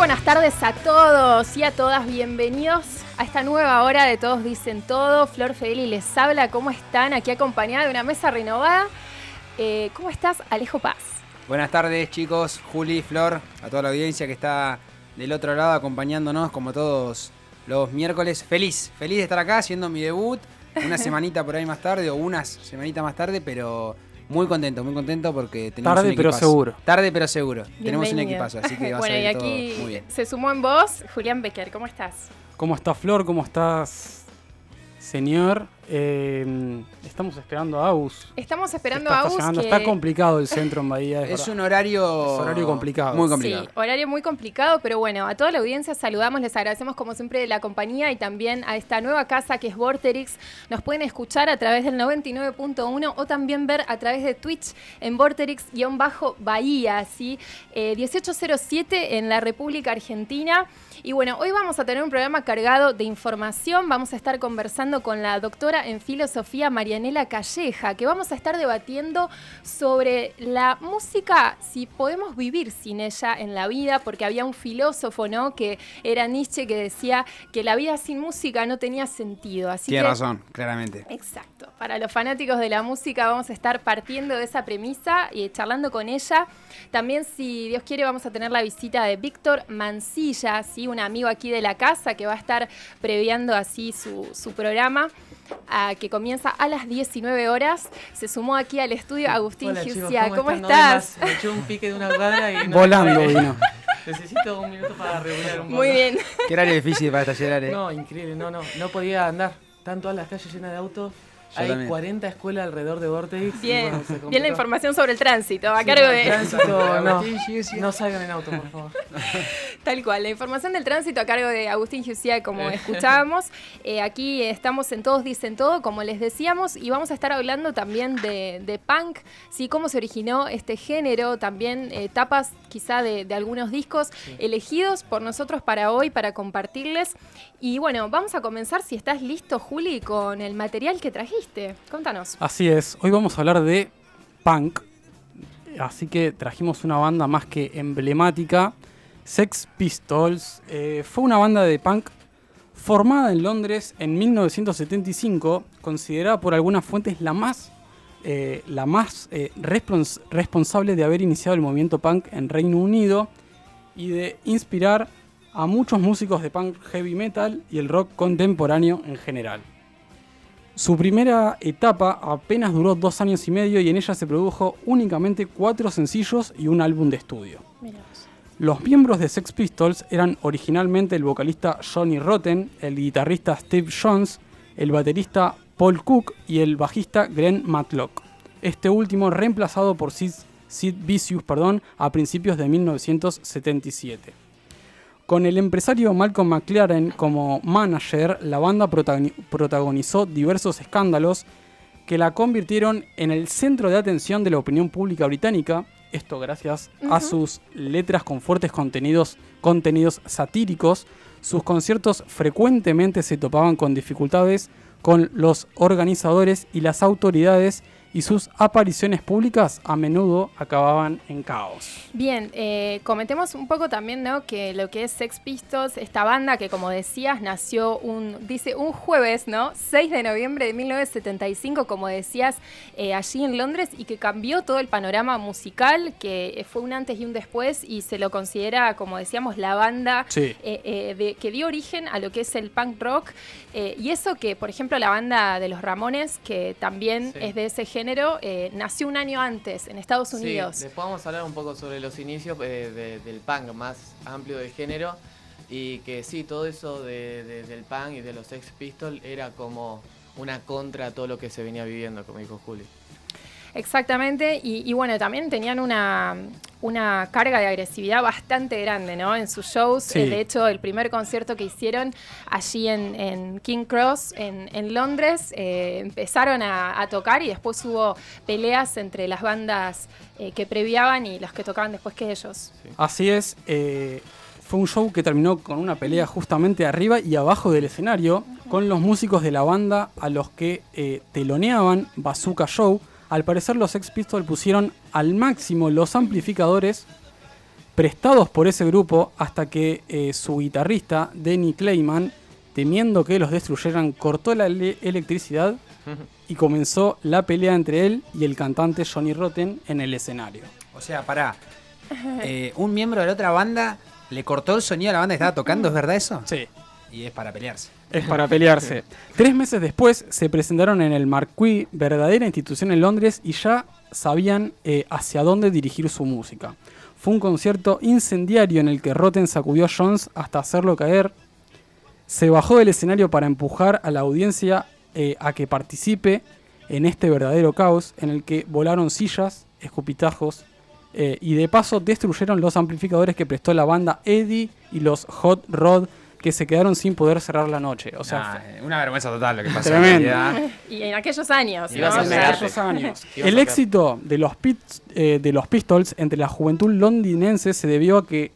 buenas tardes a todos y a todas. Bienvenidos a esta nueva hora de Todos Dicen Todo. Flor Fedeli les habla. ¿Cómo están? Aquí acompañada de una mesa renovada. ¿Cómo estás, Alejo Paz? Buenas tardes, chicos. Juli, Flor, a toda la audiencia que está del otro lado acompañándonos como todos los miércoles. Feliz de estar acá haciendo mi debut. Una semanita por ahí más tarde o unas semanitas más tarde, pero muy contento porque tenemos un equipazo. Tarde pero seguro. Bienvenido. Tenemos un equipazo, así que va a salir todo muy bien. Se sumó en voz Julián Becker. ¿Cómo estás? ¿Cómo está Flor? ¿Cómo estás, señor? Estamos esperando a Agus. Estamos esperando a Agus. Está complicado el centro en Bahía. Es un horario complicado. Muy complicado. Sí, horario muy complicado, pero bueno, a toda la audiencia saludamos, les agradecemos como siempre la compañía y también a esta nueva casa que es Vorterix. Nos pueden escuchar a través del 99.1 o también ver a través de Twitch en Vorterix-Bahía, ¿sí? 1807 en la República Argentina. Y bueno, hoy vamos a tener un programa cargado de información. Vamos a estar conversando con la doctora en filosofía Marianela Calleja, que vamos a estar debatiendo sobre la música, si podemos vivir sin ella en la vida, porque había un filósofo, ¿no?, que era Nietzsche, que decía que la vida sin música no tenía sentido. Así Tiene razón, claramente. Exacto. Para los fanáticos de la música vamos a estar partiendo de esa premisa y charlando con ella. También, si Dios quiere, vamos a tener la visita de Víctor Mancilla, ¿sí?, un amigo aquí de la casa que va a estar previando así su programa, que comienza a las 19 horas. Se sumó aquí al estudio Agustín Giusia. ¿Cómo estás? Me echó un pique de una cuadra y no. Volando vino. Necesito un minuto para regular un poco. Muy bien. Qué horario difícil para estacionar, No, increíble, no podía andar. Están todas las calles llenas de autos. Hay también. 40 escuelas alrededor de Vorterix. Bien, bien la información sobre el tránsito, a cargo de... Tránsito, no salgan en auto, por favor. Tal cual, la información del tránsito a cargo de Agustín Giusia, como escuchábamos. Aquí estamos en Todos Dicen Todo, como les decíamos, y vamos a estar hablando también de punk, ¿sí?, cómo se originó este género, también etapas quizá de algunos discos elegidos por nosotros para hoy, para compartirles. Y bueno, vamos a comenzar, si estás listo, Juli, con el material que trajiste. Contanos. Así es, hoy vamos a hablar de punk, así que trajimos una banda más que emblemática, Sex Pistols. Fue una banda de punk formada en Londres en 1975, considerada por algunas fuentes la más responsable de haber iniciado el movimiento punk en Reino Unido y de inspirar a muchos músicos de punk heavy metal y el rock contemporáneo en general. Su primera etapa apenas duró 2 años y medio y en ella se produjo únicamente 4 sencillos y un álbum de estudio. Mirá. Los miembros de Sex Pistols eran originalmente el vocalista Johnny Rotten, el guitarrista Steve Jones, el baterista Paul Cook y el bajista Glenn Matlock. Este último reemplazado por Sid Vicious a principios de 1977. Con el empresario Malcolm McLaren como manager, la banda protagonizó diversos escándalos que la convirtieron en el centro de atención de la opinión pública británica, esto gracias a sus letras con fuertes contenidos satíricos. Sus conciertos frecuentemente se topaban con dificultades con los organizadores y las autoridades, y sus apariciones públicas a menudo acababan en caos. Bien, comentemos un poco también, ¿no?, que lo que es Sex Pistols, esta banda que, como decías, nació un jueves, ¿no?, 6 de noviembre de 1975, como decías, allí en Londres, y que cambió todo el panorama musical, que fue un antes y un después, y se lo considera, como decíamos, la banda que dio origen a lo que es el punk rock, y eso que, por ejemplo, la banda de los Ramones, que también es de ese género, nació un año antes en Estados Unidos. Sí, después vamos a hablar un poco sobre los inicios del punk más amplio del género, y que sí, todo eso del punk y de los Sex Pistols era como una contra a todo lo que se venía viviendo, como dijo Juli. Exactamente, y bueno, también tenían una carga de agresividad bastante grande, ¿no?, en sus shows. Sí. De hecho, el primer concierto que hicieron allí en King Cross, en Londres, empezaron a tocar, y después hubo peleas entre las bandas que previaban y las que tocaban después que ellos. Sí. Así es, fue un show que terminó con una pelea justamente arriba y abajo del escenario, con los músicos de la banda a los que teloneaban Bazooka Joe. Al parecer los Sex Pistols pusieron al máximo los amplificadores prestados por ese grupo hasta que su guitarrista, Denny Clayman, temiendo que los destruyeran, cortó la electricidad y comenzó la pelea entre él y el cantante Johnny Rotten en el escenario. O sea, pará. Un miembro de la otra banda le cortó el sonido a la banda que estaba tocando, ¿es verdad eso? Sí. Y es para pelearse. Es para pelearse. 3 meses después se presentaron en el Marquee, verdadera institución en Londres, y ya sabían hacia dónde dirigir su música. Fue un concierto incendiario en el que Rotten sacudió a Jones hasta hacerlo caer. Se bajó del escenario para empujar a la audiencia a que participe en este verdadero caos en el que volaron sillas, escupitajos y de paso destruyeron los amplificadores que prestó la banda Eddie y los Hot Rod, que se quedaron sin poder cerrar la noche. O sea, una vergüenza total lo que pasó. Tremendo. Y en aquellos años, Y vas a ¿no? pegar. O sea, esos años. Ibas a El ver. éxito de los Pistols entre la juventud londinense se debió a que,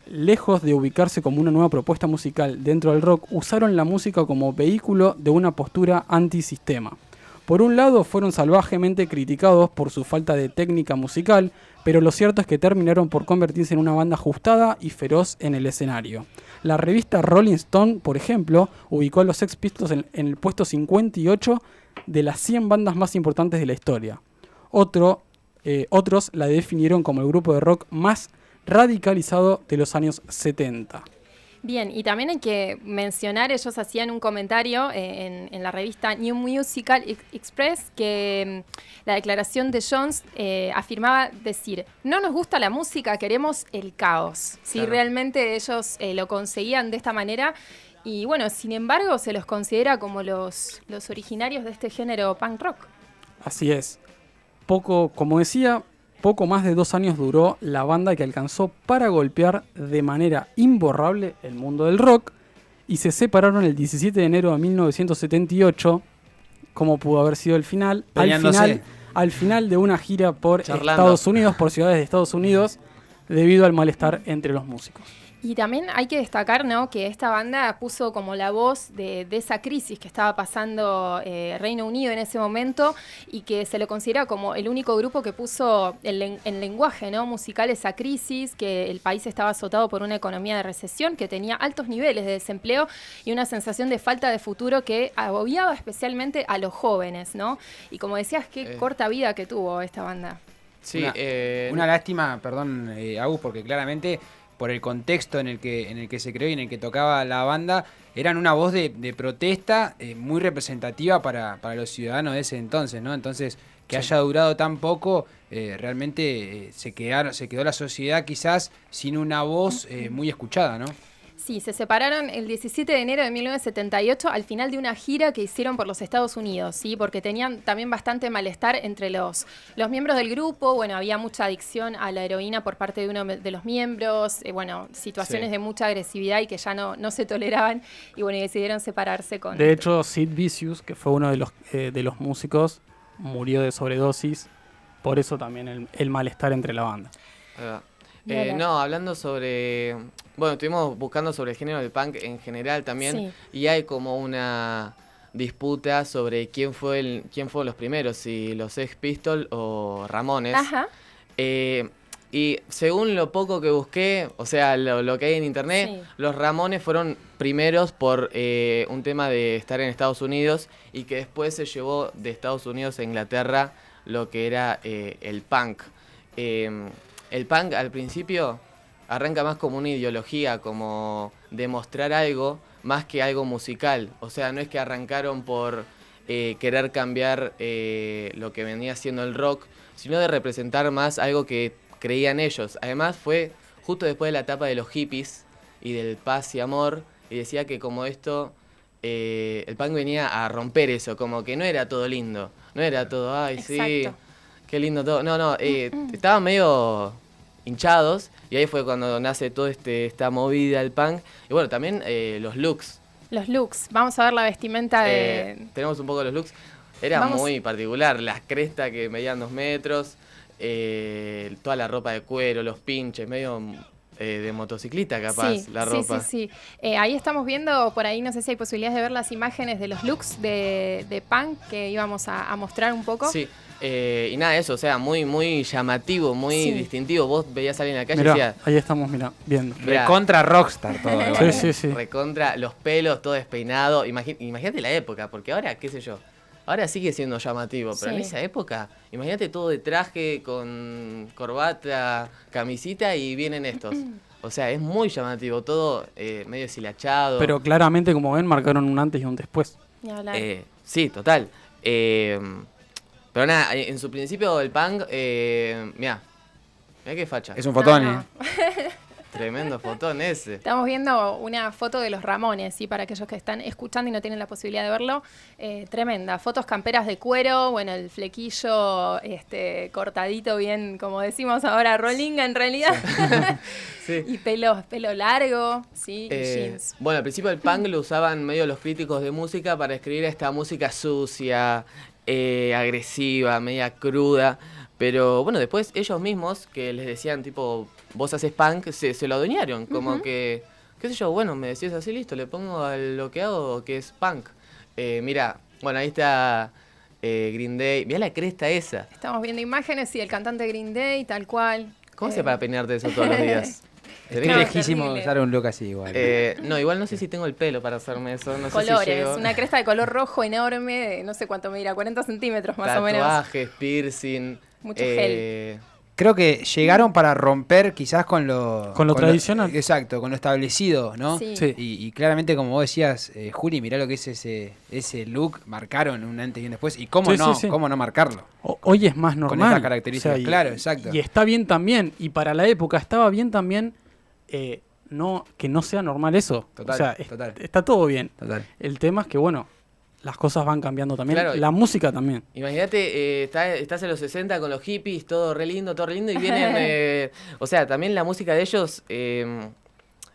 lejos de ubicarse como una nueva propuesta musical dentro del rock, usaron la música como vehículo de una postura antisistema. Por un lado, fueron salvajemente criticados por su falta de técnica musical, pero lo cierto es que terminaron por convertirse en una banda ajustada y feroz en el escenario. La revista Rolling Stone, por ejemplo, ubicó a los Sex Pistols en el puesto 58 de las 100 bandas más importantes de la historia. Otros la definieron como el grupo de rock más radicalizado de los años 70. Bien, y también hay que mencionar, ellos hacían un comentario en la revista New Musical Express que la declaración de Jones afirmaba decir, no nos gusta la música, queremos el caos. ¿Sí? Claro. Realmente ellos lo conseguían de esta manera y bueno, sin embargo se los considera como los originarios de este género punk rock. Así es. Como decía, poco más de 2 años duró la banda que alcanzó para golpear de manera imborrable el mundo del rock y se separaron el 17 de enero de 1978, como pudo haber sido el final, Peleándose. al final de una gira por Charlando. Estados Unidos, por ciudades de Estados Unidos, debido al malestar entre los músicos. Y también hay que destacar, ¿no?, que esta banda puso como la voz de esa crisis que estaba pasando Reino Unido en ese momento y que se lo considera como el único grupo que puso el lenguaje, ¿no?, musical, esa crisis, que el país estaba azotado por una economía de recesión, que tenía altos niveles de desempleo y una sensación de falta de futuro que agobiaba especialmente a los jóvenes, ¿no? Y como decías, qué corta vida que tuvo esta banda. Sí, Una lástima, perdón, Agus, porque claramente por el contexto en el que se creó y en el que tocaba la banda, eran una voz de protesta muy representativa para los ciudadanos de ese entonces, ¿no? Entonces, que haya durado tan poco, realmente se quedó la sociedad quizás sin una voz muy escuchada, ¿no? Sí, se separaron el 17 de enero de 1978 al final de una gira que hicieron por los Estados Unidos, ¿sí? Porque tenían también bastante malestar entre los miembros del grupo. Bueno, había mucha adicción a la heroína por parte de uno de los miembros, bueno, situaciones Sí. de mucha agresividad y que ya no se toleraban y bueno, y decidieron separarse con... De hecho, Sid Vicious, que fue uno de los músicos, murió de sobredosis, por eso también el malestar entre la banda. ahí va. Mira. No, hablando sobre... Bueno, estuvimos buscando sobre el género del punk en general también. Sí. Y hay como una disputa sobre quién fueron los primeros, si los Sex Pistols o Ramones. Ajá. Y según lo poco que busqué, o sea, lo que hay en internet, Sí. los Ramones fueron primeros por un tema de estar en Estados Unidos y que después se llevó de Estados Unidos a Inglaterra lo que era el punk. El punk al principio arranca más como una ideología, como demostrar algo, más que algo musical. O sea, no es que arrancaron por querer cambiar lo que venía siendo el rock, sino de representar más algo que creían ellos. Además fue justo después de la etapa de los hippies y del paz y amor, y decía que como esto, el punk venía a romper eso, como que no era todo lindo, no era todo, ay sí, Exacto. qué lindo todo. No, estaban medio hinchados, y ahí fue cuando nace toda esta movida del punk. Y bueno, también los looks. Los looks. Vamos a ver la vestimenta de... Tenemos un poco de los looks. Era Vamos- muy particular, las crestas que medían 2 metros, toda la ropa de cuero, los pinches, medio de motociclista, capaz, Sí, la ropa. sí. Ahí estamos viendo, por ahí no sé si hay posibilidades de ver las imágenes de los looks de punk que íbamos a mostrar un poco. Sí, y nada, eso, o sea, muy llamativo, muy distintivo. Vos veías a alguien en la calle y Mirá, decías, ahí estamos, viendo. mirá, Recontra rockstar todo. igual. Sí. recontra, los pelos, todo despeinado. Imagínate la época, porque ahora, qué sé yo, ahora sigue siendo llamativo, pero en Sí. esa época, imagínate todo de traje, con corbata, camisita y vienen estos. O sea, es muy llamativo, todo medio deshilachado. Pero claramente, como ven, marcaron un antes y un después. Ni hablar. Sí, total. Pero nada, en su principio el punk, mirá qué facha. Es un fotón, No. Tremendo fotón ese. Estamos viendo una foto de los Ramones, ¿sí? Para aquellos que están escuchando y no tienen la posibilidad de verlo. Tremenda. Fotos camperas de cuero, bueno, el flequillo cortadito bien, como decimos ahora, rollinga en realidad. Sí. Y pelo largo, ¿sí? Y jeans. Bueno, al principio el punk lo usaban medio los críticos de música para escribir esta música sucia, agresiva, media cruda. Pero bueno, después ellos mismos, que les decían tipo, vos haces punk, se lo adueñaron. Como que, qué sé yo, bueno, me decís así, listo, le pongo a lo que hago, que es punk. Mira, bueno, ahí está Green Day. Mirá la cresta esa. Estamos viendo imágenes, sí, el cantante Green Day, tal cual. ¿Cómo se para peinarte eso todos los días? Estoy No, lejísimo de terrible. usar un look así igual. No, igual no sé si tengo el pelo para hacerme eso. No sé si Colores, llego. una cresta de color rojo enorme, de no sé cuánto me dirá, 40 centímetros más o menos. Tatuajes, piercing. Mucho gel. Creo que llegaron para romper quizás con lo tradicional. Exacto, con lo establecido, ¿no? Sí. Sí. Y claramente, como vos decías, Juli, mirá lo que es ese look, marcaron un antes y un después. Y cómo Sí. cómo no marcarlo. Hoy es más normal. estas características, claro, exacto. Y está bien también. Y para la época estaba bien también que no sea normal eso. Total, o sea, total. está todo bien. Total. El tema es que, bueno, las cosas van cambiando también. Claro. La música también. Imagínate, estás en los 60 con los hippies, todo re lindo, y vienen... o sea, también la música de ellos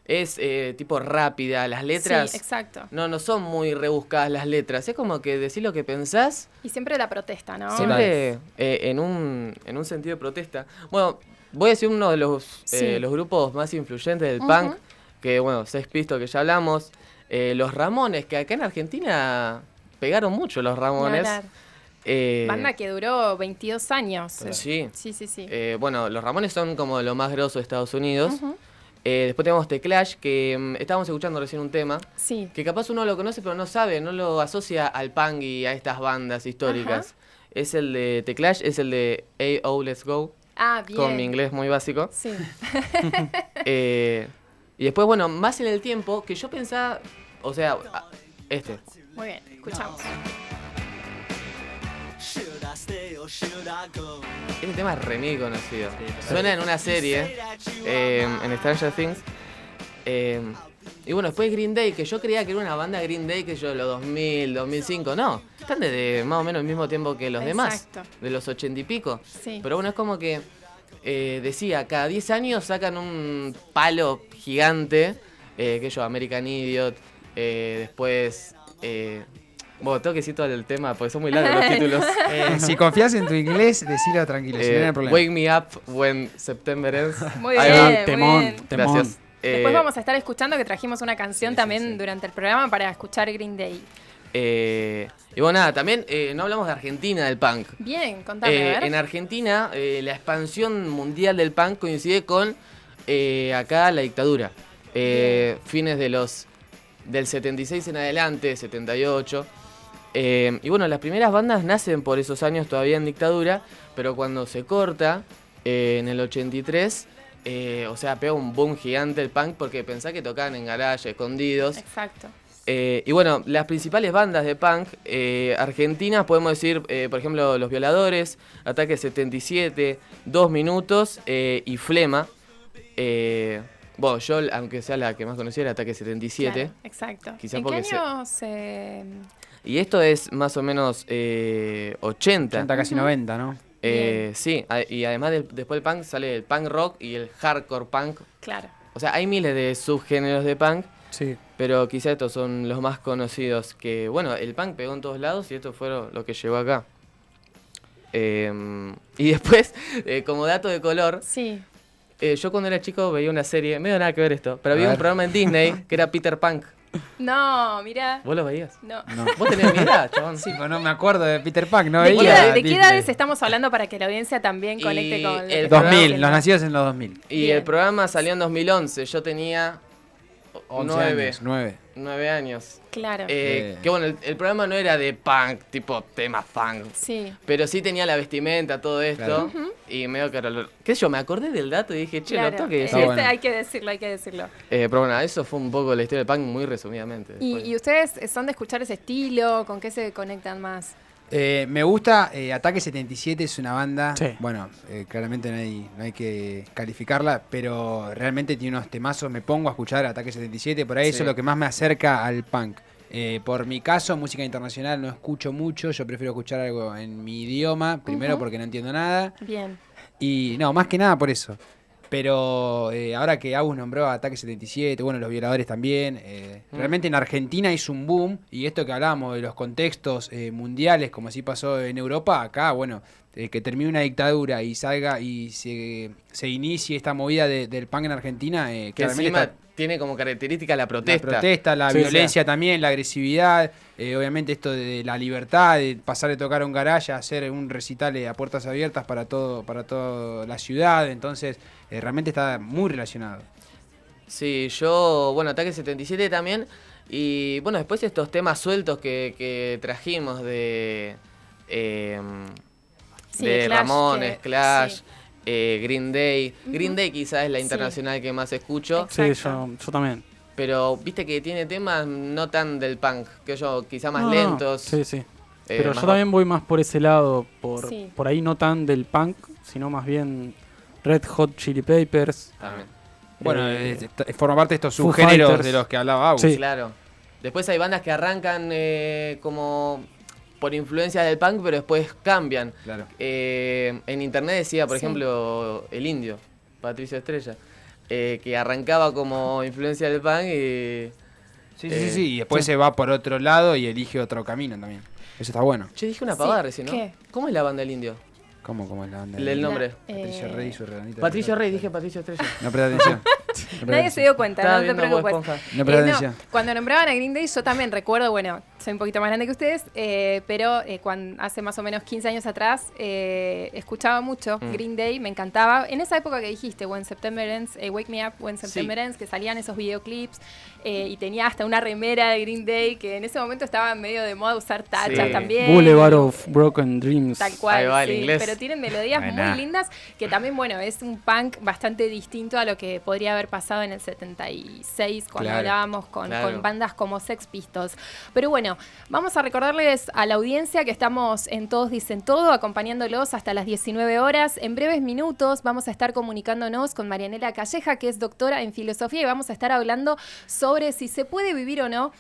es tipo rápida, las letras... Sí, exacto. No son muy rebuscadas las letras, es como que decís lo que pensás, Y siempre la protesta, ¿no? siempre en un sentido de protesta. Bueno, voy a decir uno de los grupos más influyentes del punk, que bueno, Sex Pistols, que ya hablamos, los Ramones, que acá en Argentina pegaron mucho los Ni Ramones. hablar. Banda que duró 22 años. Sí. Sí. Bueno, los Ramones son como lo más grosso de Estados Unidos. Después tenemos The Clash, que estábamos escuchando recién un tema, Sí. que capaz uno lo conoce pero no sabe, no lo asocia al punk y a estas bandas históricas. Es el de The Clash, es el de A.O. Let's Go, Ah, bien. con mi inglés muy básico. Sí. Y después, bueno, más en el tiempo, que yo pensaba, o sea, Muy bien, escuchamos. Este tema es re mil conocido. Suena en una serie, en Stranger Things. Y bueno, después Green Day, que yo creía que era una banda Green Day que yo, los 2000, 2005, no. Están desde más o menos el mismo tiempo que los demás, Exacto. de los 80 y pico. Sí. Pero bueno, es como que decía, cada 10 años sacan un palo gigante, que yo, American Idiot, después... bueno, tengo que decir todo el tema porque son muy largos los títulos. Si confías en tu inglés, decilo tranquilo, si no hay problema. Wake Me Up When September Ends. Muy Ahí bien, va. muy temón, bien. temón. Gracias. Después vamos a estar escuchando que trajimos una canción también durante el programa para escuchar Green Day. Y bueno, nada, también no hablamos de Argentina del punk. Bien, contame, a ver. En Argentina, la expansión mundial del punk coincide con acá la dictadura. Fines del 76 en adelante, 78. Y bueno, las primeras bandas nacen por esos años todavía en dictadura, pero cuando se corta, en el 83, o sea, pega un boom gigante el punk porque pensá que tocaban en garaje, escondidos. Exacto. Y bueno, las principales bandas de punk argentinas, podemos decir, por ejemplo, Los Violadores, Ataque 77, 2 Minutos y Flema. Bueno, yo, aunque sea la que más conocía, era Ataque 77. Claro, exacto. Quizá ¿En qué porque año se...? Y esto es más o menos 80. 80, casi 90, ¿no? Bien. Sí, y además después del punk sale el punk rock y el hardcore punk. Claro. O sea, hay miles de subgéneros de punk, Sí. pero quizá estos son los más conocidos. Que bueno, el punk pegó en todos lados y esto fue lo que llegó acá. Y después, como dato de color, Sí. Yo cuando era chico veía una serie, medio nada que ver esto, pero A había un ver. programa en Disney que era Peter Pan. No, mira. ¿Vos lo veías? No. No. ¿Vos tenías mi edad, chabón? Sí, pero no me acuerdo de Peter Pan, no ¿De qué, veía de qué Disney. edades estamos hablando para que la audiencia también conecte Y con lo que el estamos 2000, haciendo? los nacidos en los 2000. Y Bien. el programa salió en 2011, yo tenía 9 9. años. Claro. Que bueno, el programa no era de punk, tipo temas punk. Sí. Pero sí tenía la vestimenta, todo esto. Claro. Y medio que qué sé yo, me acordé del dato y dije, che, Claro. lo toque. Está Este bueno. hay que decirlo, hay que decirlo. Pero bueno, eso fue un poco la historia del punk muy resumidamente. después. ¿Y ustedes son de escuchar ese estilo? ¿Con qué se conectan más? Me gusta, Ataque 77 es una banda, Sí. bueno, claramente no hay que calificarla, pero realmente tiene unos temazos, me pongo a escuchar Ataque 77, por ahí eso Sí. es lo que más me acerca al punk. Por mi caso, música internacional no escucho mucho, yo prefiero escuchar algo en mi idioma, primero porque no entiendo nada, Bien. y no, más que nada por eso. Pero ahora que Agus nombró a Ataque 77, bueno, Los Violadores también, realmente en Argentina hizo un boom, y esto que hablábamos de los contextos mundiales, como así pasó en Europa, acá, bueno, que termine una dictadura y salga y se inicie esta movida del punk en Argentina, que claramente encima está tiene como característica la la protesta. protesta, la Sí, violencia también, la agresividad, obviamente esto de la libertad, de pasar de tocar a un garaje a hacer un recital a puertas abiertas para toda la ciudad, entonces realmente está muy relacionado. Sí, yo, bueno, Ataque 77 también. Y bueno, después estos temas sueltos que trajimos Sí, de Clash, Ramones, que- Clash, sí. Green Day. Ujú. Green Day quizás es la Sí. internacional que más escucho. Sí, Exacto. yo también. Pero viste que tiene temas no tan del punk, que yo, quizá más No, no, lentos. Sí, sí. Pero más yo también voy más por ese lado, Sí. por ahí no tan del punk, sino más bien Red Hot Chili Peppers. también. Bueno, Eh, forma parte de estos Foo subgéneros Fighters. de los que hablaba Agus. Sí. Claro. Después hay bandas que arrancan como por influencia del punk, pero después cambian. Claro. En internet decía, por Sí. ejemplo, El Indio, Patricio Estrella, que arrancaba como influencia del punk y... Sí, y después se va por otro lado y elige otro camino también. Eso está bueno. Yo dije una Sí, pavada recién, ¿no? ¿qué? ¿Cómo es la banda del Indio? ¿Cómo es la banda? El nombre. Patricio Rey y su regalita. Patricio Rey, dije Patricio Estrella. No presta atención. Nadie se dio cuenta, Estaba no te viendo Bob preocupes. Esponja. No presta atención. Cuando nombraban a Green Day, yo también recuerdo, bueno, soy un poquito más grande que ustedes, pero cuando, hace más o menos 15 años atrás escuchaba mucho Green Day, me encantaba. En esa época que dijiste, When September Ends, Wake Me Up, When September Ends, que salían esos videoclips y tenía hasta una remera de Green Day, que en ese momento estaba medio de moda usar tachas Sí. también. Boulevard of Broken Dreams. Tal cual, Ahí va el sí, inglés. pero tienen melodías Buena. muy lindas que también, bueno, es un punk bastante distinto a lo que podría haber pasado en el 76 cuando Claro, hablábamos con claro. bandas como Sex Pistols. Pero bueno, vamos a recordarles a la audiencia que estamos en Todos Dicen Todo, acompañándolos hasta las 19 horas. En breves minutos vamos a estar comunicándonos con Marianela Calleja, que es doctora en filosofía, y vamos a estar hablando sobre si se puede vivir o no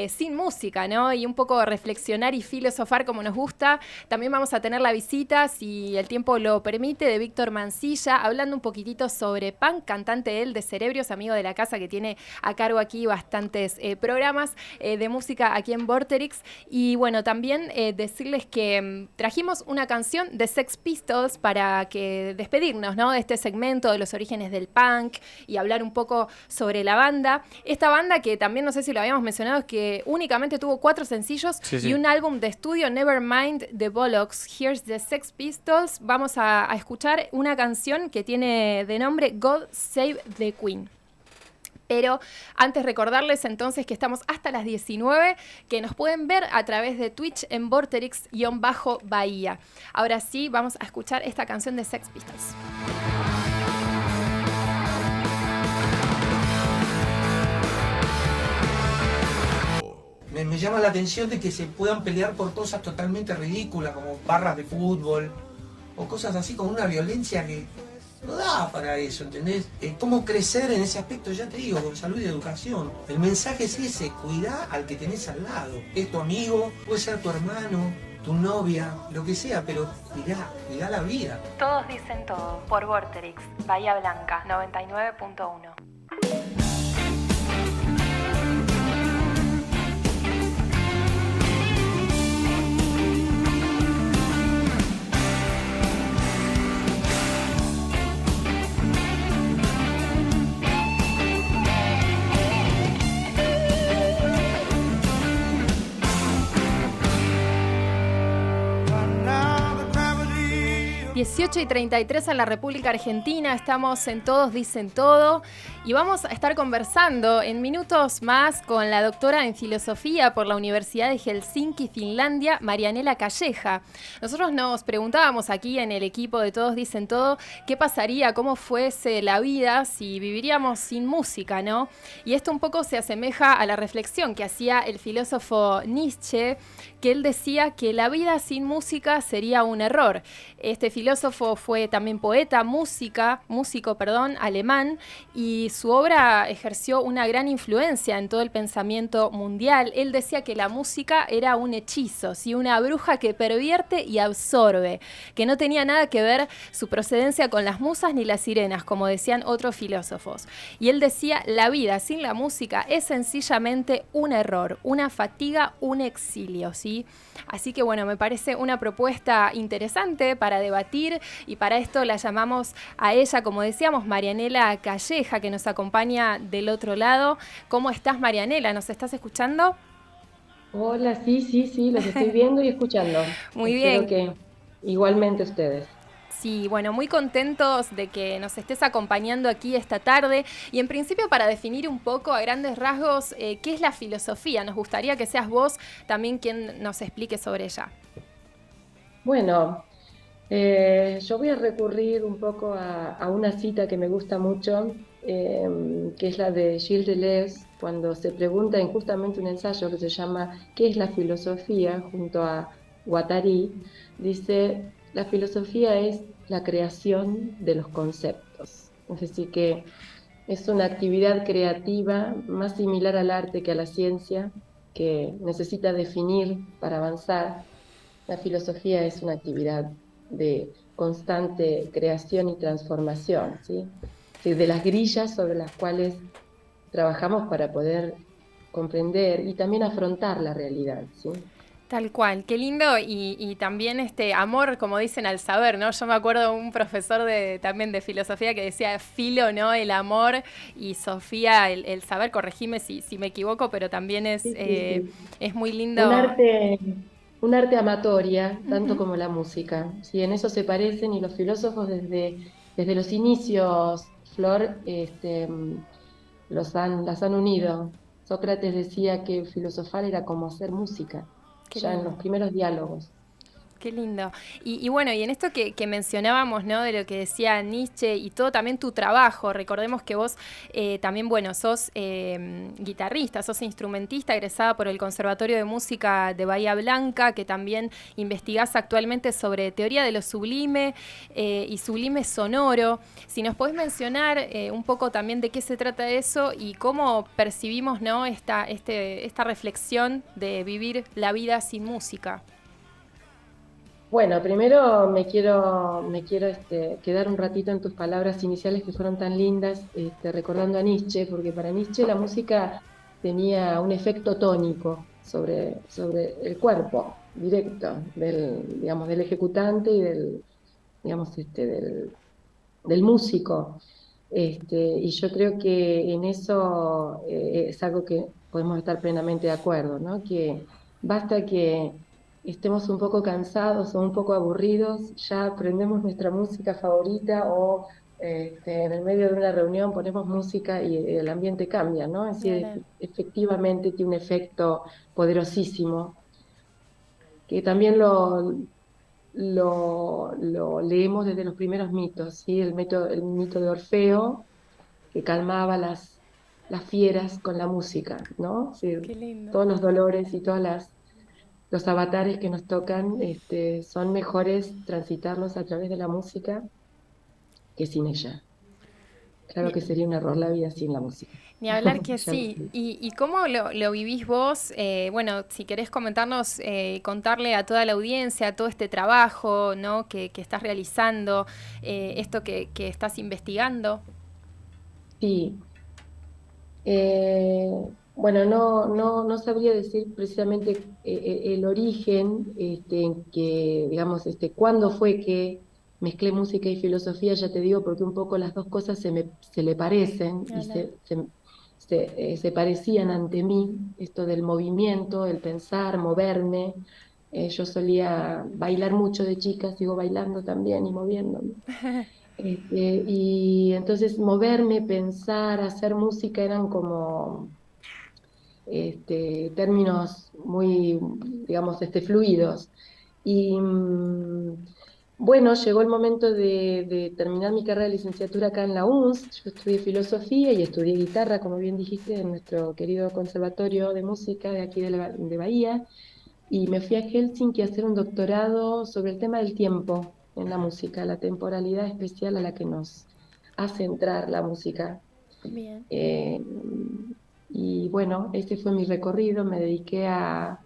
sin música, ¿no? Y un poco reflexionar y filosofar como nos gusta. También vamos a tener la visita, si el tiempo lo permite, de Víctor Mancilla, hablando un poquitito sobre punk, cantante él de Cerebrios, amigo de la casa que tiene a cargo aquí bastantes programas de música aquí en Vorterix. Y bueno, también decirles que trajimos una canción de Sex Pistols para que despedirnos, ¿no? De este segmento de los orígenes del punk y hablar un poco sobre la banda. Esta banda que también, no sé si lo habíamos mencionado, es que únicamente tuvo 4 sencillos y un álbum de estudio, Nevermind the Bollocks, Here's the Sex Pistols. Vamos a escuchar una canción que tiene de nombre God Save the Queen. Pero antes recordarles entonces que estamos hasta las 19, que nos pueden ver a través de Twitch en Vorterix-Bahía. Ahora sí, vamos a escuchar esta canción de Sex Pistols. Me llama la atención de que se puedan pelear por cosas totalmente ridículas, como barras de fútbol, o cosas así, con una violencia que no da para eso, ¿entendés? Cómo crecer en ese aspecto, ya te digo, con salud y educación. El mensaje es ese, cuidá al que tenés al lado. Es tu amigo, puede ser tu hermano, tu novia, lo que sea, pero cuidá la vida. Todos dicen todo por Vorterix, Bahía Blanca 99.1. 18:33 en la República Argentina, estamos en Todos Dicen Todo y vamos a estar conversando en minutos más con la doctora en filosofía por la Universidad de Helsinki, Finlandia, Marianela Calleja. Nosotros nos preguntábamos aquí en el equipo de Todos Dicen Todo qué pasaría, cómo fuese la vida si viviríamos sin música, ¿no? Y esto un poco se asemeja a la reflexión que hacía el filósofo Nietzsche, que él decía que la vida sin música sería un error. Este filósofo fue también poeta, músico, alemán, y su obra ejerció una gran influencia en todo el pensamiento mundial. Él decía que la música era un hechizo, ¿sí? Una bruja que pervierte y absorbe, que no tenía nada que ver su procedencia con las musas ni las sirenas, como decían otros filósofos. Y él decía, la vida sin la música es sencillamente un error, una fatiga, un exilio, ¿sí? Así que bueno, me parece una propuesta interesante para debatir y para esto la llamamos a ella, como decíamos, Marianela Calleja, que nos acompaña del otro lado. ¿Cómo estás, Marianela? ¿Nos estás escuchando? Hola, sí, los estoy viendo y escuchando. Muy Espero bien. que igualmente ustedes. Sí, bueno, muy contentos de que nos estés acompañando aquí esta tarde. Y en principio, para definir un poco a grandes rasgos, ¿qué es la filosofía? Nos gustaría que seas vos también quien nos explique sobre ella. Bueno, yo voy a recurrir un poco a una cita que me gusta mucho, que es la de Gilles Deleuze, cuando se pregunta en justamente un ensayo que se llama ¿Qué es la filosofía?, junto a Guattari, dice, la filosofía es la creación de los conceptos. Es decir, que es una actividad creativa más similar al arte que a la ciencia, que necesita definir para avanzar. La filosofía es una actividad de constante creación y transformación, ¿sí? Sí, de las grillas sobre las cuales trabajamos para poder comprender y también afrontar la realidad, ¿sí? Tal cual, qué lindo y también este amor, como dicen, al saber, ¿no? Yo me acuerdo de un profesor también de filosofía que decía filo, ¿no? El amor y Sofía, el saber, corregime si me equivoco, pero también Sí. es muy lindo. Un arte amatoria, tanto Ujú. como la música, ¿sí? En eso se parecen y los filósofos desde los inicios, Flor, las han unido. Sócrates decía que filosofar era como hacer música, Qué ya en lindo. los primeros diálogos. Qué lindo. Y bueno, y en esto que mencionábamos, ¿no? De lo que decía Nietzsche y todo también tu trabajo, recordemos que vos también, bueno, sos guitarrista, sos instrumentista, egresada por el Conservatorio de Música de Bahía Blanca, que también investigás actualmente sobre teoría de lo sublime y sublime sonoro. Si nos podés mencionar un poco también de qué se trata eso y cómo percibimos, ¿no? esta reflexión de vivir la vida sin música. Bueno, primero me quiero quedar un ratito en tus palabras iniciales que fueron tan lindas, recordando a Nietzsche, porque para Nietzsche la música tenía un efecto tónico sobre el cuerpo directo digamos, del ejecutante y digamos, del músico. Y yo creo que en eso es algo que podemos estar plenamente de acuerdo, ¿no? Que basta que estemos un poco cansados o un poco aburridos, ya prendemos nuestra música favorita o en el medio de una reunión ponemos música y el ambiente cambia, ¿no? Es Ni decir, hablar. efectivamente tiene un efecto poderosísimo, que también lo leemos desde los primeros mitos, ¿sí? El mito de Orfeo, que calmaba las fieras con la música, ¿no? Es decir, Qué lindo. todos los dolores y los avatares que nos tocan, son mejores transitarlos a través de la música que sin ella. Claro Ni, que sería un error la vida sin la música. ni hablar que Ya lo sí. sé. ¿Y cómo lo vivís vos? Bueno, si querés comentarnos, contarle a toda la audiencia todo este trabajo, ¿no? que estás realizando, esto que estás investigando. Sí, Eh, bueno, no sabría decir precisamente el origen, en que, digamos, cuándo fue que mezclé música y filosofía, ya te digo, porque un poco las dos cosas se le parecen Ni y hablar. se parecían ante mí, esto del movimiento, el pensar, moverme. Yo solía bailar mucho de chica, sigo bailando también y moviéndome. Y entonces moverme, pensar, hacer música eran como términos muy, digamos, fluidos. Y bueno, llegó el momento de terminar mi carrera de licenciatura acá en la UNS. Yo estudié filosofía y estudié guitarra, como bien dijiste, en nuestro querido Conservatorio de Música de aquí de Bahía. Y me fui a Helsinki a hacer un doctorado sobre el tema del tiempo en la música, la temporalidad especial a la que nos hace entrar la música. Bien. Eh, y bueno, ese fue mi recorrido, me dediqué a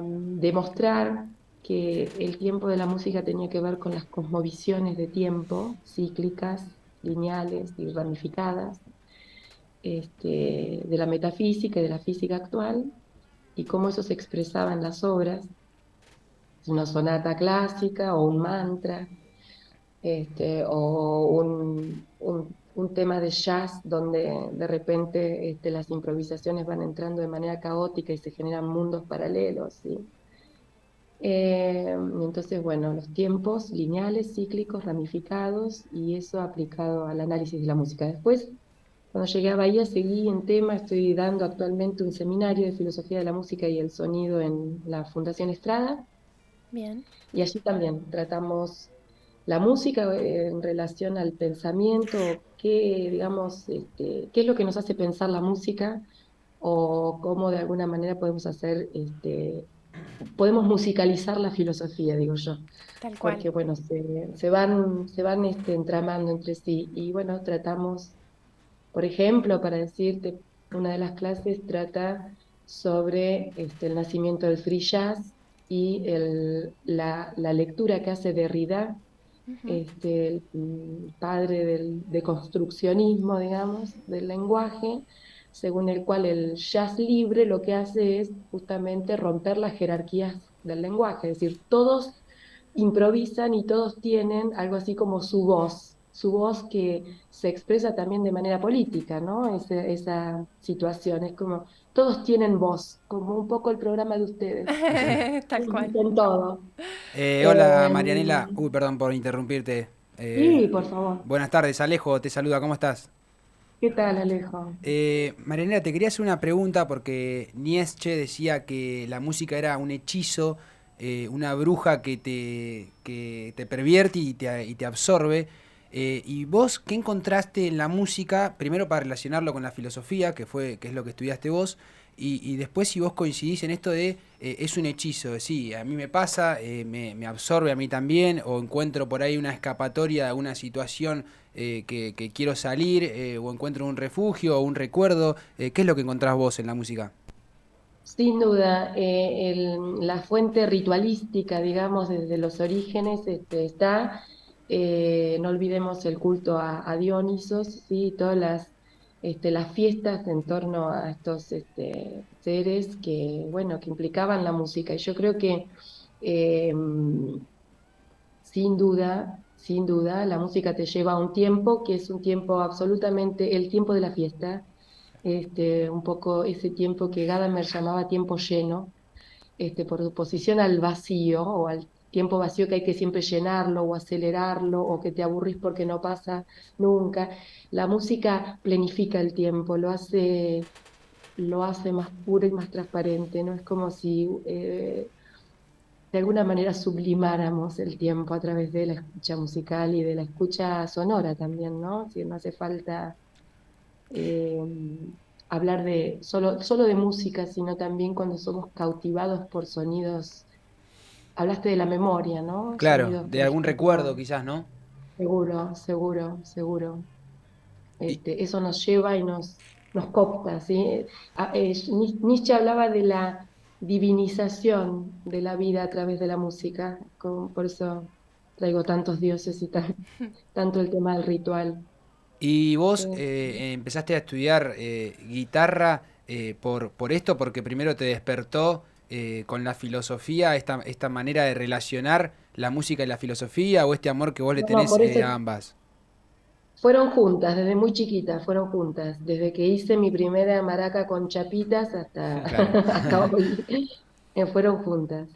demostrar que el tiempo de la música tenía que ver con las cosmovisiones de tiempo, cíclicas, lineales y ramificadas, de la metafísica y de la física actual, y cómo eso se expresaba en las obras, una sonata clásica o un mantra, o un tema de jazz donde de repente las improvisaciones van entrando de manera caótica y se generan mundos paralelos, ¿sí? Entonces, bueno, los tiempos lineales, cíclicos, ramificados, y eso aplicado al análisis de la música. Después, cuando llegué a Bahía, seguí en tema, estoy dando actualmente un seminario de filosofía de la música y el sonido en la Fundación Estrada, Bien. y allí también tratamos la música en relación al pensamiento, qué, digamos, qué es lo que nos hace pensar la música, o cómo de alguna manera podemos hacer, podemos musicalizar la filosofía, digo yo, Tal cual. porque bueno, se van entramando entre sí, y bueno, tratamos, por ejemplo, para decirte, una de las clases trata sobre el nacimiento del free jazz y la lectura que hace Derrida, Ujú. el padre del deconstruccionismo, digamos, del lenguaje, según el cual el jazz libre lo que hace es justamente romper las jerarquías del lenguaje, es decir, todos improvisan y todos tienen algo así como su voz que se expresa también de manera política, ¿no? Esa situación, es como, todos tienen voz, como un poco el programa de ustedes, Tal cual. dicen todo. Hola Eh, Marianela, uy, perdón por interrumpirte. sí, por favor. Buenas tardes, Alejo, te saluda, ¿cómo estás? ¿Qué tal, Alejo? Marianela, te quería hacer una pregunta porque Nietzsche decía que la música era un hechizo, una bruja que te pervierte y te absorbe. ¿Y vos qué encontraste en la música? Primero para relacionarlo con la filosofía, que es lo que estudiaste vos, y después si vos coincidís en esto de es un hechizo, sí, a mí me pasa, me absorbe a mí también, o encuentro por ahí una escapatoria de alguna situación que quiero salir, o encuentro un refugio o un recuerdo. ¿Qué es lo que encontrás vos en la música? Sin duda, la fuente ritualística, digamos, desde los orígenes, está, no olvidemos el culto a Dionisos, ¿sí? Todas las fiestas en torno a estos seres que, bueno, que implicaban la música. Y yo creo que, eh, sin duda, la música te lleva a un tiempo que es un tiempo absolutamente, el tiempo de la fiesta, un poco ese tiempo que Gadamer llamaba tiempo lleno, por oposición al vacío o al tiempo vacío que hay que siempre llenarlo o acelerarlo o que te aburrís porque no pasa nunca. La música planifica el tiempo, lo hace más puro y más transparente, ¿no? Es como si de alguna manera sublimáramos el tiempo a través de la escucha musical y de la escucha sonora también, ¿no? Si no hace falta eh, hablar de solo de música, sino también cuando somos cautivados por sonidos. Hablaste de la memoria, ¿no? Claro, Sonidos, de por algún recuerdo ejemplo, quizás, ¿no? seguro, seguro, seguro. Y, Eso nos lleva y nos copta, ¿sí? Nietzsche hablaba de la divinización de la vida a través de la música, por eso traigo tantos dioses y tanto el tema del ritual. y vos Eh, empezaste a estudiar guitarra por esto, porque primero te despertó con la filosofía, esta manera de relacionar la música y la filosofía, o este amor que vos le no, no, tenés por eso a ambas. fueron juntas, desde muy chiquitas, fueron juntas, desde que hice mi primera maraca con chapitas hasta, Claro. hasta hoy. Fueron juntas.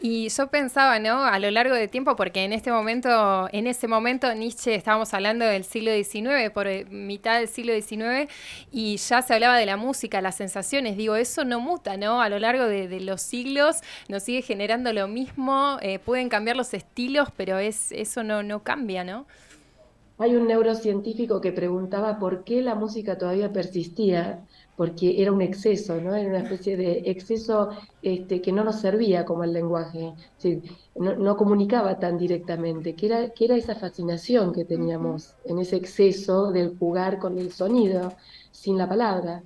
Y yo pensaba, ¿no? A lo largo del tiempo, porque en ese momento Nietzsche, estábamos hablando del siglo XIX, por mitad del siglo XIX, y ya se hablaba de la música, las sensaciones. Digo, eso no muta, ¿no? A lo largo de los siglos nos sigue generando lo mismo, pueden cambiar los estilos, pero eso no cambia, ¿no? Hay un neurocientífico que preguntaba por qué la música todavía persistía, porque era un exceso, ¿no? Era una especie de exceso que no nos servía como el lenguaje, es decir, no comunicaba tan directamente, que era esa fascinación que Ujú. teníamos en ese exceso del jugar con el sonido sin la palabra.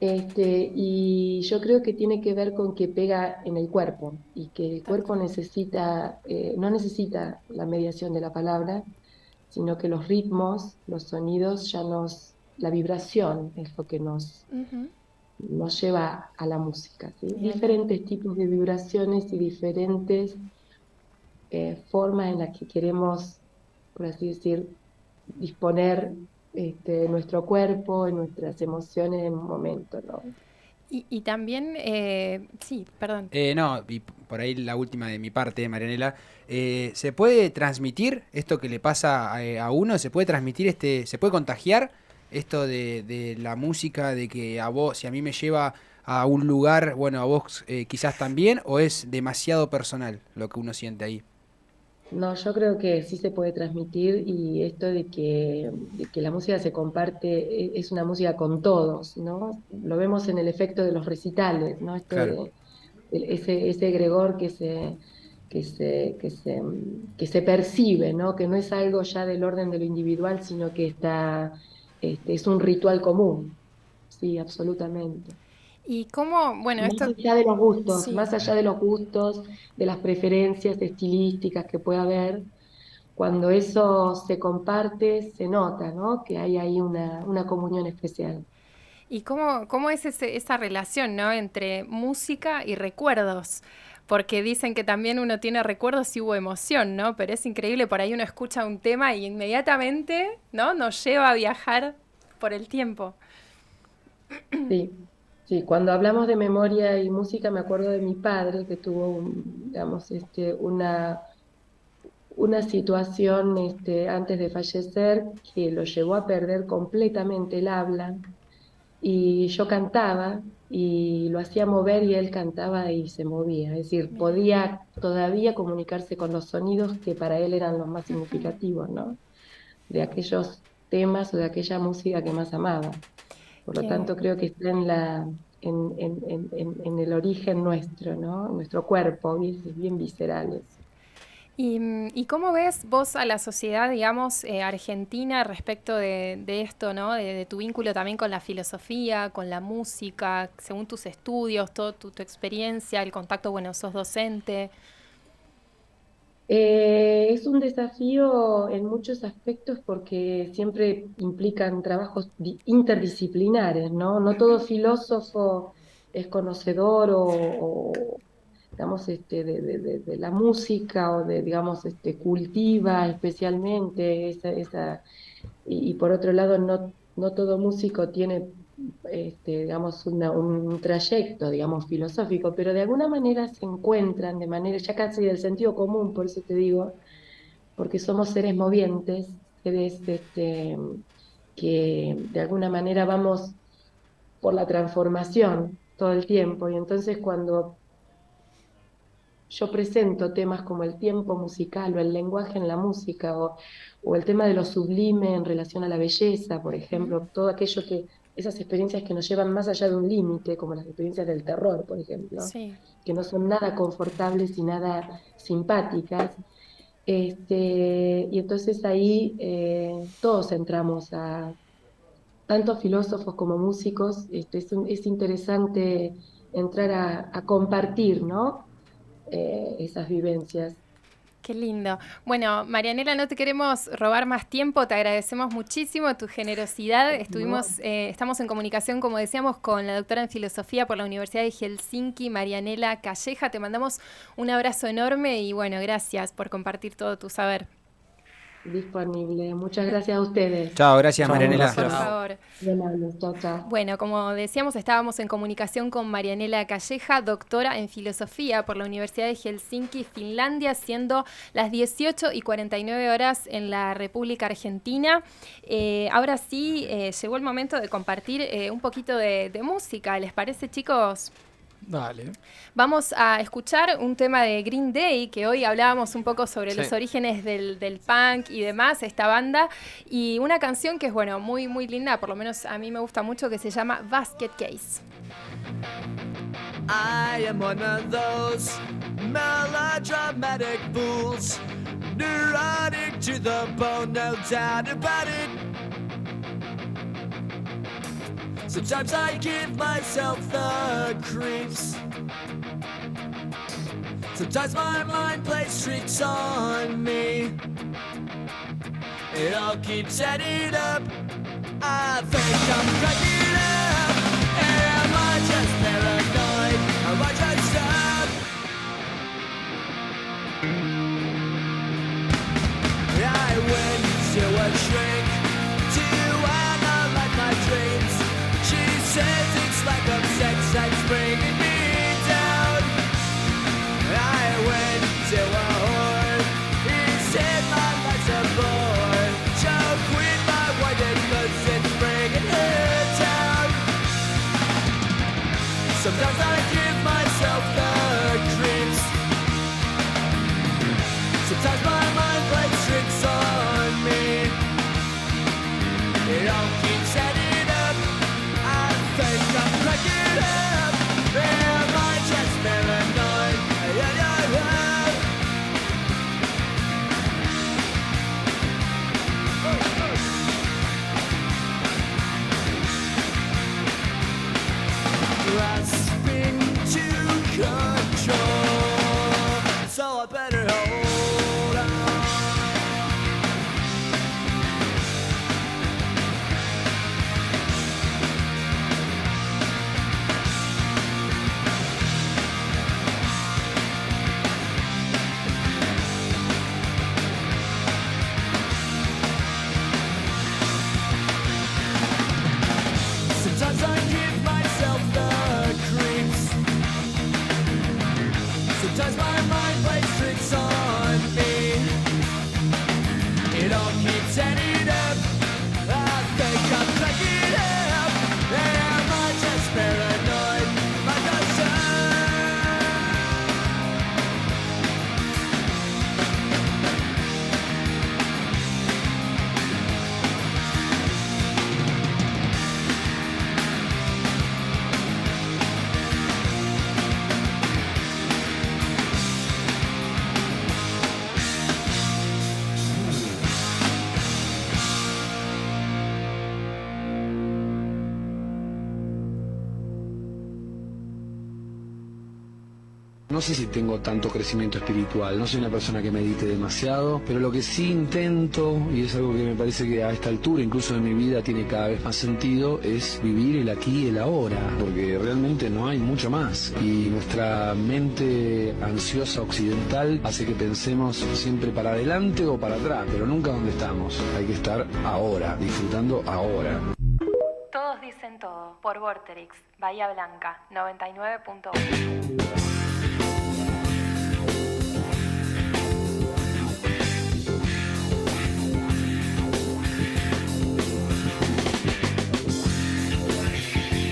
Y yo creo que tiene que ver con que pega en el cuerpo y que el Tal cuerpo cual. no necesita la mediación de la palabra, sino que los ritmos, los sonidos, la vibración es lo que Ujú. nos lleva a la música, ¿sí? Ni hablar. Diferentes tipos de vibraciones y diferentes formas en las que queremos, por así decir, disponer nuestro cuerpo y nuestras emociones en un momento, ¿no? Y también, sí, perdón. No, y por ahí la última de mi parte, Marianela. ¿Se puede transmitir esto que le pasa a uno? ¿Se puede transmitir se puede contagiar esto de la música, de que a vos, si a mí me lleva a un lugar, bueno, a vos quizás también, o es demasiado personal lo que uno siente ahí? No, yo creo que sí se puede transmitir y esto de que la música se comparte es una música con todos, ¿no? Lo vemos en el efecto de los recitales, ¿no? Esto Claro. ese egregor que se percibe, ¿no? Que no es algo ya del orden de lo individual, sino que es un ritual común. Sí, absolutamente. Y cómo, bueno, Más esto, allá de los gustos, sí. más allá de los gustos, de las preferencias estilísticas que pueda haber, cuando eso se comparte, se nota, ¿no? Que hay ahí una comunión especial. ¿Y cómo es esa relación, ¿no? Entre música y recuerdos? Porque dicen que también uno tiene recuerdos si hubo emoción, ¿no? Pero es increíble, por ahí uno escucha un tema y inmediatamente, ¿no? Nos lleva a viajar por el tiempo. Sí, sí, cuando hablamos de memoria y música, me acuerdo de mi padre que tuvo, digamos, una situación antes de fallecer que lo llevó a perder completamente el habla y yo cantaba y lo hacía mover y él cantaba y se movía, es decir, Mira. podía todavía comunicarse con los sonidos que para él eran los más significativos, ¿no? De aquellos temas o de aquella música que más amaba. Por lo Que, tanto, creo que está en el origen nuestro, ¿no? Nuestro cuerpo, es bien visceral eso. ¿Y cómo ves vos a la sociedad, digamos, argentina respecto de esto, ¿no? De tu vínculo también con la filosofía, con la música, según tus estudios, toda tu experiencia, el contacto, bueno, sos docente. Es un desafío en muchos aspectos porque siempre implican trabajos interdisciplinares, ¿no? No todo filósofo es conocedor digamos, de la música o digamos, cultiva especialmente y por otro lado, no todo músico tiene, digamos, un trayecto, digamos, filosófico, pero de alguna manera se encuentran, de manera ya casi del sentido común, por eso te digo, porque somos seres movientes, seres que de alguna manera vamos por la transformación todo el tiempo, y entonces cuando yo presento temas como el tiempo musical o el lenguaje en la música o el tema de lo sublime en relación a la belleza, por Ujú. ejemplo, todo aquello esas experiencias que nos llevan más allá de un límite, como las experiencias del terror, por ejemplo, Sí. que no son nada confortables y nada simpáticas. Y entonces ahí todos entramos tanto filósofos como músicos, es interesante entrar a compartir, ¿no? Esas vivencias. Qué lindo. Bueno, Marianela, no te queremos robar más tiempo, te agradecemos muchísimo tu generosidad. No, Estamos en comunicación, como decíamos, con la doctora en filosofía por la Universidad de Helsinki, Marianela Calleja. Te mandamos un abrazo enorme y bueno, gracias por compartir todo tu saber. disponible. Muchas gracias a ustedes. Chao, gracias Chao, Marianela. Por gracias. favor. De nada, chao, chao. Bueno, como decíamos, estábamos en comunicación con Marianela Calleja, doctora en filosofía por la Universidad de Helsinki, Finlandia, siendo las 18:49 en la República Argentina. Ahora sí, llegó el momento de compartir un poquito de música. ¿Les parece, chicos? Dale. Vamos a escuchar un tema de Green Day, que hoy hablábamos un poco sobre Sí. los orígenes del punk y demás, esta banda, y una canción que es, bueno, muy, muy linda, por lo menos a mí me gusta mucho, que se llama Basket Case. I am one of those melodramatic fools, neurotic to the bone, no doubt about it. Sometimes I give myself the creeps. Sometimes my mind plays tricks on me. It all keeps adding up. I think I'm cracking up. Am I just paranoid? Am I just up? I went to a shrink to analyze my dreams. She says it's like a sex that's bringing me down. I went to a whore. He said my life's a bore. So quit my white cause it's bringing her down. Sometimes I give myself the creeps. Sometimes my mind plays tricks on me. It all keeps adding up. I think I'm cracking up. Am I just paranoid? Yeah, yeah, yeah. Grasping to control, so I better hold on. Sometimes I give myself the creeps. Sometimes my mind plays tricks on me. It all keeps adding up. I think I'm cracking up. Am I just paranoid? My concern. No sé si tengo tanto crecimiento espiritual, no soy una persona que medite demasiado, pero lo que sí intento, y es algo que me parece que a esta altura incluso de mi vida tiene cada vez más sentido, es vivir el aquí y el ahora, porque realmente no hay mucho más. Y nuestra mente ansiosa occidental hace que pensemos siempre para adelante o para atrás, pero nunca donde estamos. Hay que estar ahora, disfrutando ahora. Todos dicen todo, por Vorterix, Bahía Blanca, 99.1.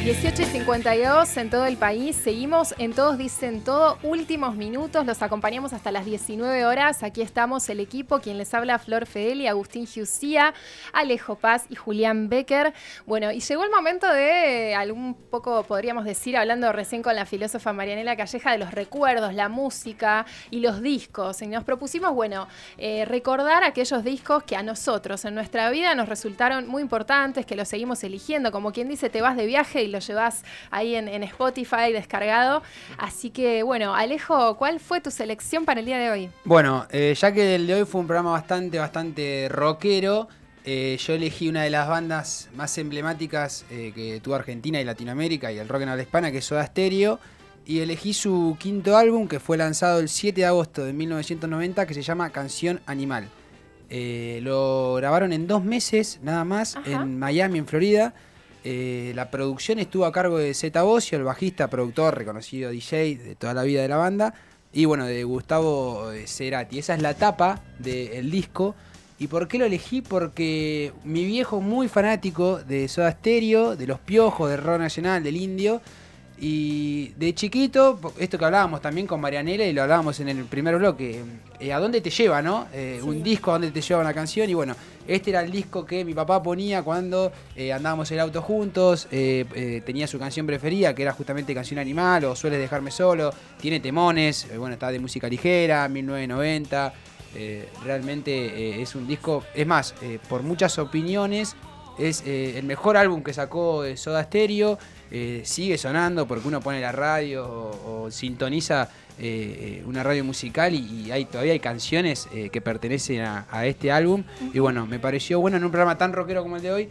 18:52 en todo el país. Seguimos en Todos Dicen Todo. Últimos minutos. Los acompañamos hasta las 19 horas. Aquí estamos el equipo. Quien les habla, Flor Fedeli, Agustín Giusía, Alejo Paz y Julián Becker. Bueno, y llegó el momento de algún poco, podríamos decir, hablando recién con la filósofa Marianela Calleja, de los recuerdos, la música y los discos. Y nos propusimos, bueno, recordar aquellos discos que a nosotros en nuestra vida nos resultaron muy importantes, que los seguimos eligiendo. Como quien dice, te vas de viaje y lo llevas ahí en Spotify descargado. Así que, bueno, Alejo, ¿cuál fue tu selección para el día de hoy? Bueno, ya que el de hoy fue un programa bastante rockero, yo elegí una de las bandas más emblemáticas que tuvo Argentina y Latinoamérica y el rock en habla hispana, que es Soda Stereo, y elegí su quinto álbum, que fue lanzado el 7 de agosto de 1990, que se llama Canción Animal. Lo grabaron en 2 meses, nada más, Ajá. en Miami, en Florida. La producción estuvo a cargo de Zeta Bosio, el bajista, productor, reconocido DJ de toda la vida de la banda. Y bueno, de Gustavo Cerati. Esa es la tapa del disco. ¿Y por qué lo elegí? Porque mi viejo, muy fanático de Soda Stereo, de Los Piojos, de Rock Nacional, del Indio. Y de chiquito, esto que hablábamos también con Marianela y lo hablábamos en el primer bloque, ¿a dónde te lleva, no? Un disco, ¿a dónde te lleva una canción? Y bueno, este era el disco que mi papá ponía cuando andábamos en el auto juntos, tenía su canción preferida, que era justamente Canción Animal o Sueles Dejarme Solo, tiene temones, bueno, está de música ligera, 1990, realmente es un disco, es más, por muchas opiniones, es el mejor álbum que sacó Soda Stereo. Sigue sonando porque uno pone la radio o sintoniza una radio musical y todavía hay canciones que pertenecen a este álbum. Y bueno, me pareció bueno en un programa tan rockero como el de hoy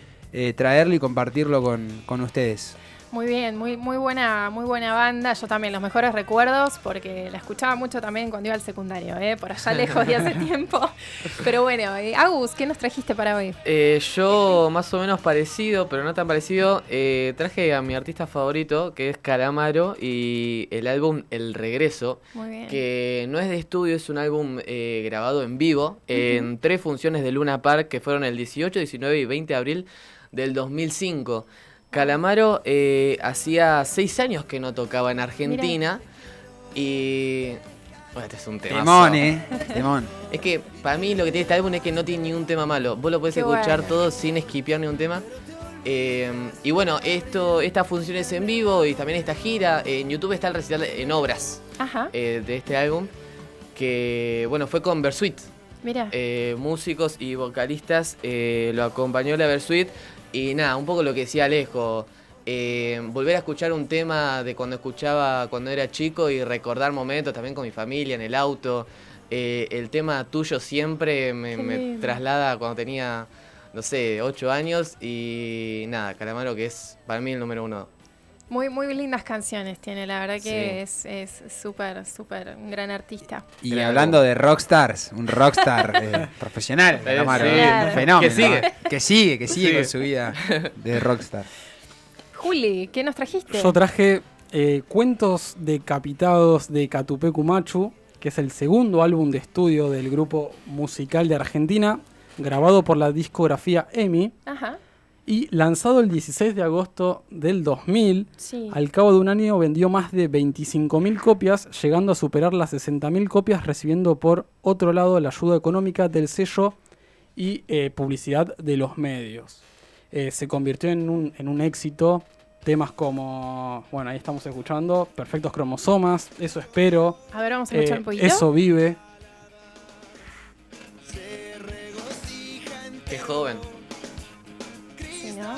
traerlo y compartirlo con ustedes. Muy bien, muy buena banda. Yo también, los mejores recuerdos, porque la escuchaba mucho también cuando iba al secundario, por allá lejos de hace tiempo. Pero bueno, Agus, ¿qué nos trajiste para hoy? Yo, más o menos parecido, pero no tan parecido, traje a mi artista favorito, que es Calamaro, y el álbum El Regreso, Muy bien. que no es de estudio, es un álbum grabado en vivo, en 3 funciones de Luna Park, que fueron el 18, 19 y 20 de abril del 2005. Calamaro hacía 6 años que no tocaba en Argentina. Y... Bueno, este es un tema. Temón, temón. Es que para mí lo que tiene este álbum es que no tiene ni un tema malo. Vos lo podés Qué escuchar bueno. todo sin esquipear ni un tema. Y bueno, estas funciones en vivo y también esta gira, en YouTube está el recital en obras Ajá, de este álbum. Que bueno, fue con Versuit. mira. Músicos y vocalistas, lo acompañó la Versuit. Y nada, un poco lo que decía Alejo, volver a escuchar un tema de cuando escuchaba cuando era chico y recordar momentos también con mi familia en el auto. El tema Tuyo Siempre me lindo. traslada cuando tenía, no sé, 8 años. Y nada, Calamaro, que es para mí el número 1. Muy lindas canciones tiene, la verdad que Sí. es súper un gran artista. Y Claro. hablando de rockstars, un rockstar profesional, Calamaro, Sí. un fenómeno. Que sigue. Que sigue Sí. con su vida de rockstar. Juli, ¿qué nos trajiste? Yo traje Cuentos Decapitados de Catupecu Machu, que es el segundo álbum de estudio del grupo musical de Argentina, grabado por la discografía EMI Ajá, y lanzado el 16 de agosto del 2000. sí. Al cabo de un año vendió más de 25.000 copias, llegando a superar las 60.000 copias, recibiendo por otro lado la ayuda económica del sello y publicidad de los medios. Se convirtió en un éxito. Temas como, bueno, ahí estamos escuchando, Perfectos Cromosomas, Eso Espero, A ver, vamos a escuchar un poquito. Eso Vive. Qué joven. Sí, ¿no?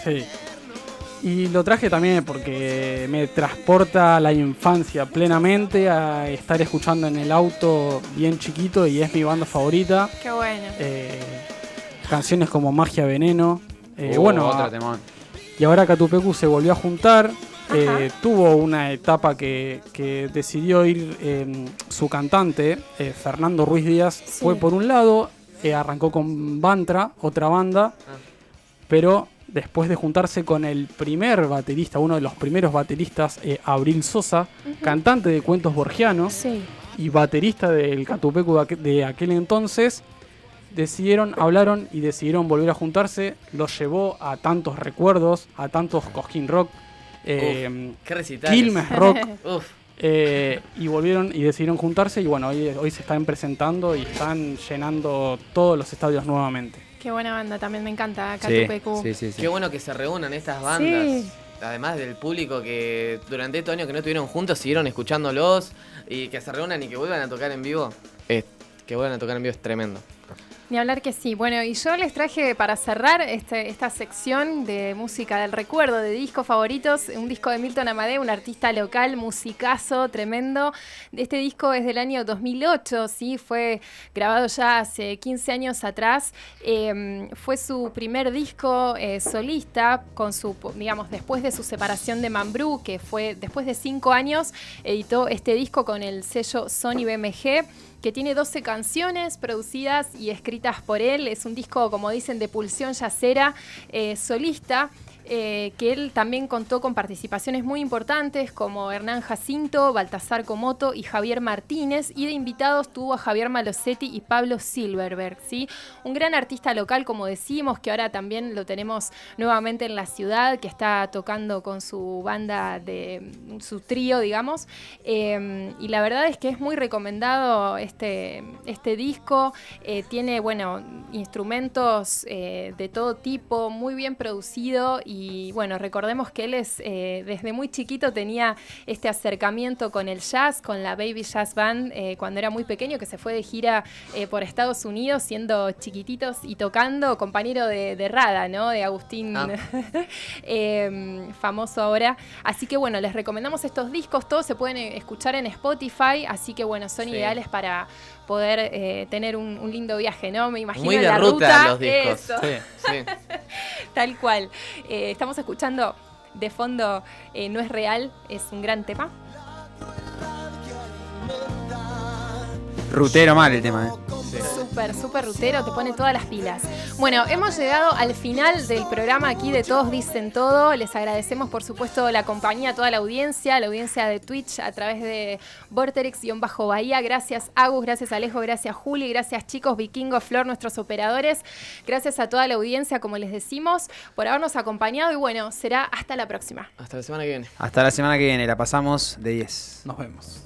Sí. Y lo traje también porque me transporta a la infancia plenamente, a estar escuchando en el auto bien chiquito y es mi banda favorita. Qué bueno. Canciones como Magia Veneno. Otro temón. Y ahora Catupecu se volvió a juntar. Ajá. Tuvo una etapa que decidió ir su cantante, Fernando Ruiz Díaz, Sí. fue por un lado, arrancó con Bantra, otra banda, pero después de juntarse con el primer baterista, uno de los primeros bateristas, Abril Sosa, cantante de Cuentos Borgianos Sí. y baterista del Catupecu de aquel entonces, hablaron y decidieron volver a juntarse. Los llevó a tantos recuerdos, a tantos Cosquín Rock, Qué recital. Quilmes Rock, Uf. y volvieron y decidieron juntarse y bueno, hoy se están presentando y están llenando todos los estadios nuevamente. Qué buena banda, también me encanta Sí, Catupecu. sí. Qué bueno que se reúnan estas bandas. Sí. Además del público que durante estos años que no estuvieron juntos siguieron escuchándolos y que se reúnan y que vuelvan a tocar en vivo. Que vuelvan a tocar en vivo es tremendo. Ni hablar que sí. Bueno, y yo les traje para cerrar esta sección de música del recuerdo, de discos favoritos, un disco de Milton Amadeo, un artista local, musicazo, tremendo. Este disco es del año 2008, ¿sí? Fue grabado ya hace 15 años atrás. Fue su primer disco solista, digamos, después de su separación de Mambrú, que fue después de 5 años, editó este disco con el sello Sony BMG. que tiene 12 canciones producidas y escritas por él. Es un disco, como dicen, de pulsión yacera, solista. Que él también contó con participaciones muy importantes como Hernán Jacinto, Baltasar Comoto y Javier Martínez, y de invitados tuvo a Javier Malosetti y Pablo Silverberg, ¿sí? Un gran artista local, como decimos, que ahora también lo tenemos nuevamente en la ciudad, que está tocando con su banda, de su trío, digamos, y la verdad es que es muy recomendado este disco. Tiene, bueno, instrumentos de todo tipo, muy bien producido. Y bueno, recordemos que él desde muy chiquito tenía este acercamiento con el jazz, con la Baby Jazz Band, cuando era muy pequeño, que se fue de gira por Estados Unidos siendo chiquititos y tocando, compañero de Rada, ¿no? De Agustín, famoso ahora. Así que bueno, les recomendamos estos discos, todos se pueden escuchar en Spotify, así que bueno, son ideales para poder tener un lindo viaje, ¿no? Me imagino muy de la ruta los discos. Eso. Sí. Tal cual. Estamos escuchando de fondo No es real, es un gran tema. Rutero mal el tema, Súper rutero, te pone todas las pilas. Bueno, hemos llegado al final del programa aquí de Todos Dicen Todo. Les agradecemos, por supuesto, la compañía a toda la audiencia de Twitch a través de Vorterix-Bahía. Gracias, Agus, gracias, Alejo, gracias, Juli, gracias, chicos, Vikingo, Flor, nuestros operadores. Gracias a toda la audiencia, como les decimos, por habernos acompañado. Y bueno, será hasta la próxima. Hasta la semana que viene. Hasta la semana que viene, la pasamos de 10. Nos vemos.